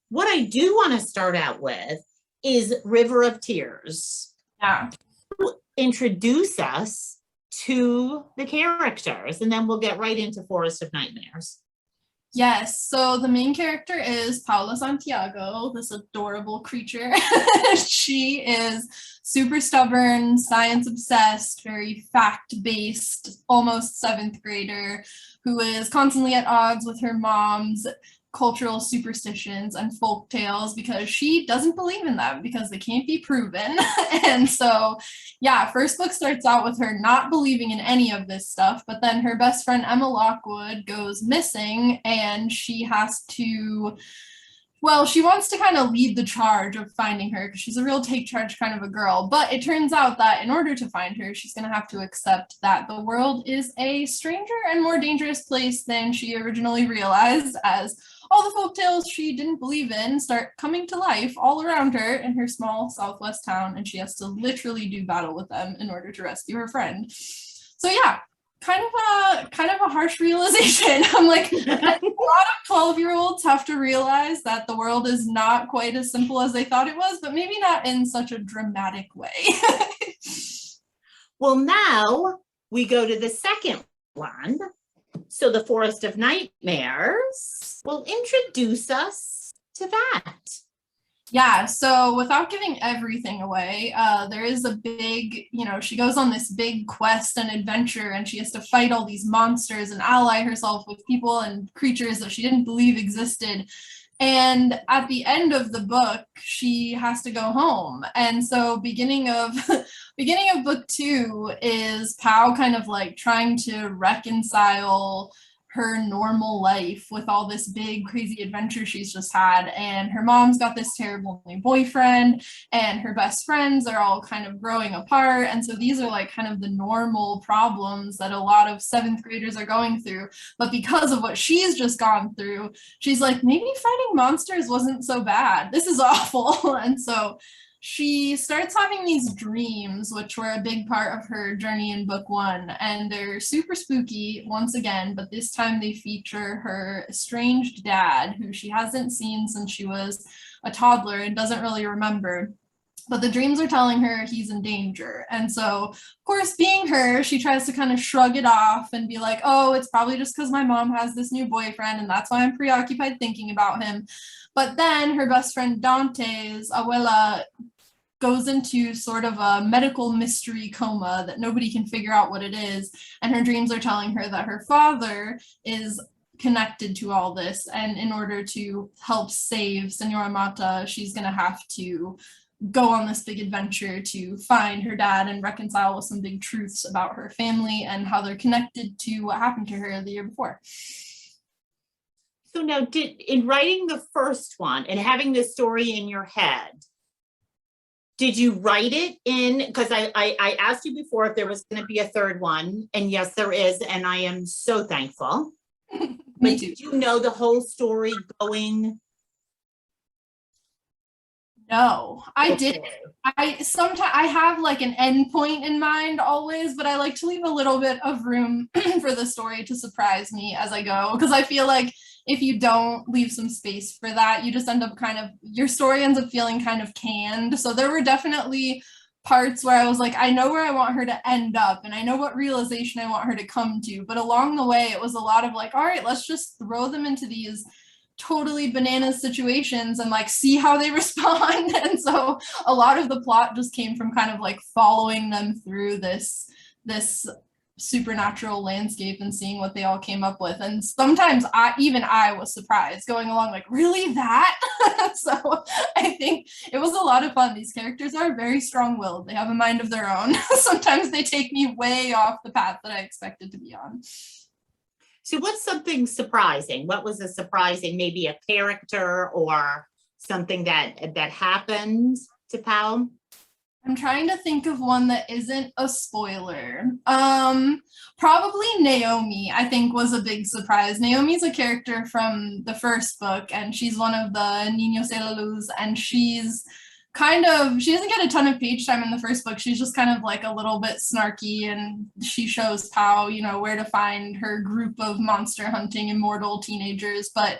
what I do want to start out with is River of Tears. Yeah. Introduce us to the characters, and then we'll get right into Forest of Nightmares. Yes, so the main character is Paola Santiago, this adorable creature. She is super stubborn, science obsessed, very fact based, almost seventh grader who is constantly at odds with her mom's cultural superstitions and folk tales because she doesn't believe in them because they can't be proven. And so, yeah, first book starts out with her not believing in any of this stuff, but then her best friend Emma Lockwood goes missing and she has to, well, she wants to kind of lead the charge of finding her because she's a real take charge kind of a girl. But it turns out that in order to find her, she's going to have to accept that the world is a stranger and more dangerous place than she originally realized, as all the folk tales she didn't believe in start coming to life all around her in her small southwest town, and she has to literally do battle with them in order to rescue her friend. So yeah, kind of a harsh realization. I'm like, a lot of 12-year-olds have to realize that the world is not quite as simple as they thought it was, but maybe not in such a dramatic way. Well, now we go to the second one. So the Forest of Nightmares will introduce us to that. Yeah, so without giving everything away, there is a big, she goes on this big quest and adventure, and she has to fight all these monsters and ally herself with people and creatures that she didn't believe existed. And at the end of the book, she has to go home. And so beginning of book 2 is Pao kind of like trying to reconcile her normal life with all this big crazy adventure she's just had, and her mom's got this terrible new boyfriend, and her best friends are all kind of growing apart, and so these are like kind of the normal problems that a lot of seventh graders are going through. But because of what she's just gone through, she's like, maybe fighting monsters wasn't so bad, this is awful. And so she starts having these dreams, which were a big part of her journey in book 1, and they're super spooky once again, but this time they feature her estranged dad, who she hasn't seen since she was a toddler and doesn't really remember. But the dreams are telling her he's in danger. And so, of course, being her, she tries to kind of shrug it off and be like, oh, it's probably just because my mom has this new boyfriend and that's why I'm preoccupied thinking about him. But then her best friend Dante's abuela goes into sort of a medical mystery coma that nobody can figure out what it is. And her dreams are telling her that her father is connected to all this. And in order to help save Senora Mata, she's going to have to go on this big adventure to find her dad and reconcile with some big truths about her family and how they're connected to what happened to her the year before. So now, in writing the first one and having this story in your head, did you write it in, because I asked you before if there was going to be a third one, and yes, there is, and I am so thankful. But did you know the whole story going? No, I didn't. I have like an end point in mind always, but I like to leave a little bit of room for the story to surprise me as I go, because I feel like if you don't leave some space for that, you just end up your story ends up feeling kind of canned. So there were definitely parts where I was like, I know where I want her to end up and I know what realization I want her to come to, but along the way it was a lot of like, all right, let's just throw them into these totally bananas situations and like see how they respond. And so a lot of the plot just came from kind of like following them through this supernatural landscape and seeing what they all came up with. And sometimes I was surprised going along like, really, that? So I think it was a lot of fun. These characters are very strong-willed. They have a mind of their own. Sometimes they take me way off the path that I expected to be on. So what's something surprising? What was a surprising, maybe a character or something that happened to Pao? I'm trying to think of one that isn't a spoiler. Probably Naomi, I think, was a big surprise. Naomi's a character from the first book, and she's one of the Niños de la Luz, and she doesn't get a ton of page time in the first book. She's just kind of like a little bit snarky, and she shows Pao, where to find her group of monster hunting immortal teenagers. But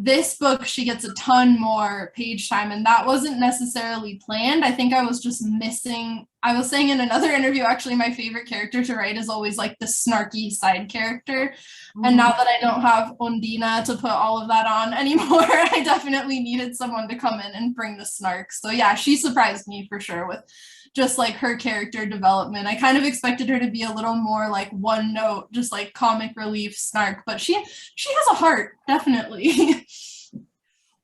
This book, she gets a ton more page time, and that wasn't necessarily planned. I think I was just missing. I was saying in another interview, actually, my favorite character to write is always like the snarky side character. And now that I don't have Ondina to put all of that on anymore, I definitely needed someone to come in and bring the snark. So yeah, she surprised me for sure with just like her character development. I kind of expected her to be a little more like one note, just like comic relief snark, but she has a heart, definitely.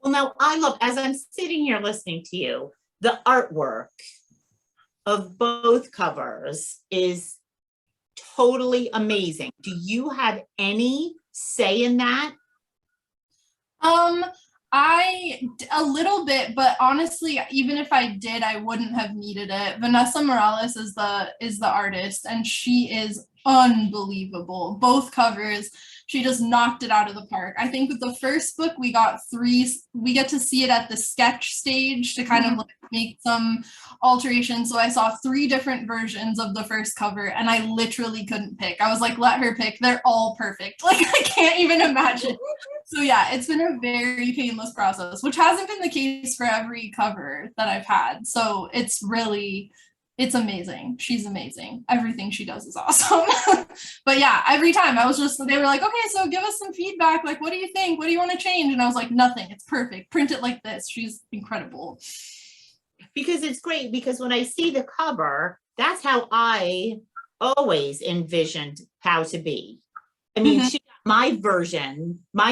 Well, now I love, as I'm sitting here listening to you, the artwork of both covers is totally amazing. Do you have any say in that? A little bit, but honestly, even if I did, I wouldn't have needed it. Vanessa Morales is the artist, and she is unbelievable. Both covers, she just knocked it out of the park. I think with the first book, we get to see it at the sketch stage to kind of like make some alterations. So I saw 3 different versions of the first cover, and I literally couldn't pick. I was like, let her pick. They're all perfect. Like, I can't even imagine. So yeah, it's been a very painless process, which hasn't been the case for every cover that I've had. So it's amazing. She's amazing. Everything she does is awesome. But yeah, every time they were like, okay, so give us some feedback. Like, what do you think? What do you want to change? And I was like, nothing. It's perfect. Print it like this. She's incredible. Because it's great, because when I see the cover, that's how I always envisioned how to be. I mean, she got my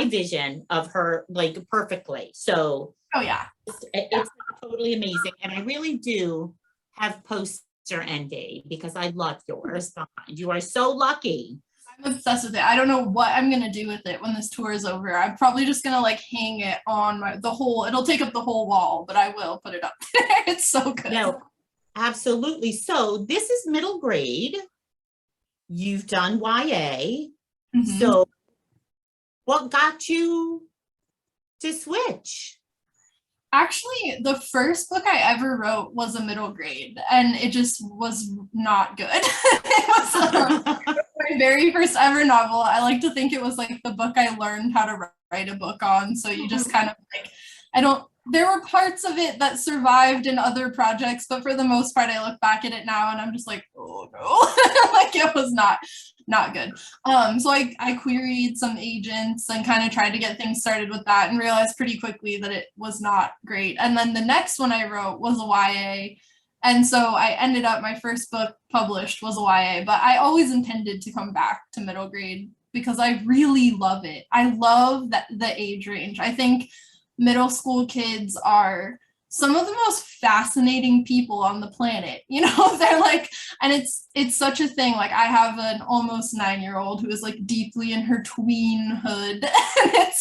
vision of her like perfectly. So oh yeah, it's totally amazing. And I really do have poster envy because I love yours. You are so lucky. I'm obsessed with it. I don't know what I'm gonna do with it when this tour is over. I'm probably just gonna like hang it on it'll take up the whole wall, but I will put it up there. It's so good. No, absolutely. So this is middle grade. You've done YA. So what got you to switch? Actually, the first book I ever wrote was a middle grade, and it just was not good. It was my very first ever novel. I like to think it was like the book I learned how to write a book on. So you just kind of like, there were parts of it that survived in other projects, but for the most part, I look back at it now and I'm just like, oh no, like it was not good. So I queried some agents and kind of tried to get things started with that and realized pretty quickly that it was not great. And then the next one I wrote was a YA. And so I ended up, my first book published was a YA, but I always intended to come back to middle grade because I really love it. I love the age range. I think middle school kids are some of the most fascinating people on the planet. You know, they're like, and it's such a thing. Like I have an almost 9-year-old who is like deeply in her tweenhood. And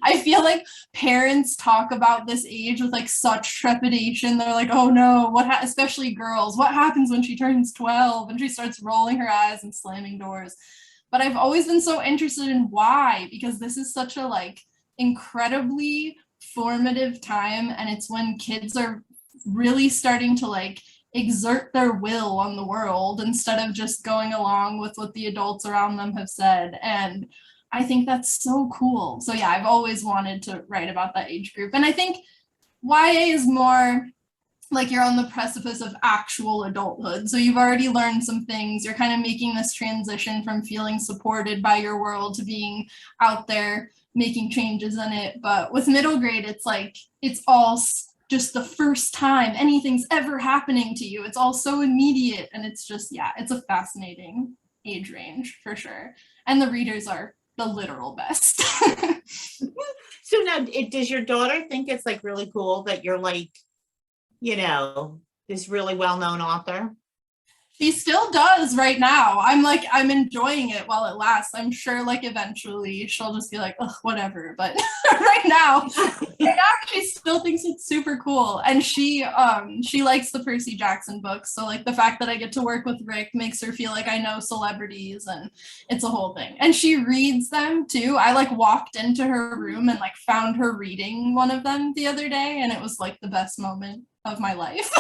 I feel like parents talk about this age with like such trepidation. They're like, oh no, especially girls, what happens when she turns 12 and she starts rolling her eyes and slamming doors? But I've always been so interested in why, because this is such a like incredibly formative time, and it's when kids are really starting to like exert their will on the world instead of just going along with what the adults around them have said. And I think that's so cool. So yeah, I've always wanted to write about that age group. And I think YA is more like you're on the precipice of actual adulthood. So you've already learned some things. You're kind of making this transition from feeling supported by your world to being out there making changes in it. But with middle grade, it's like, it's all just the first time anything's ever happening to you. It's all so immediate. And it's just, yeah, it's a fascinating age range for sure. And the readers are the literal best. So now, does your daughter think it's like really cool that you're like, you know, this really well-known author? She still does right now. I'm enjoying it while it lasts. I'm sure like eventually she'll just be like, ugh, whatever. But right now she still thinks it's super cool. And she likes the Percy Jackson books. So like the fact that I get to work with Rick makes her feel like I know celebrities, and it's a whole thing. And she reads them too. I like walked into her room and like found her reading one of them the other day, and it was like the best moment of my life.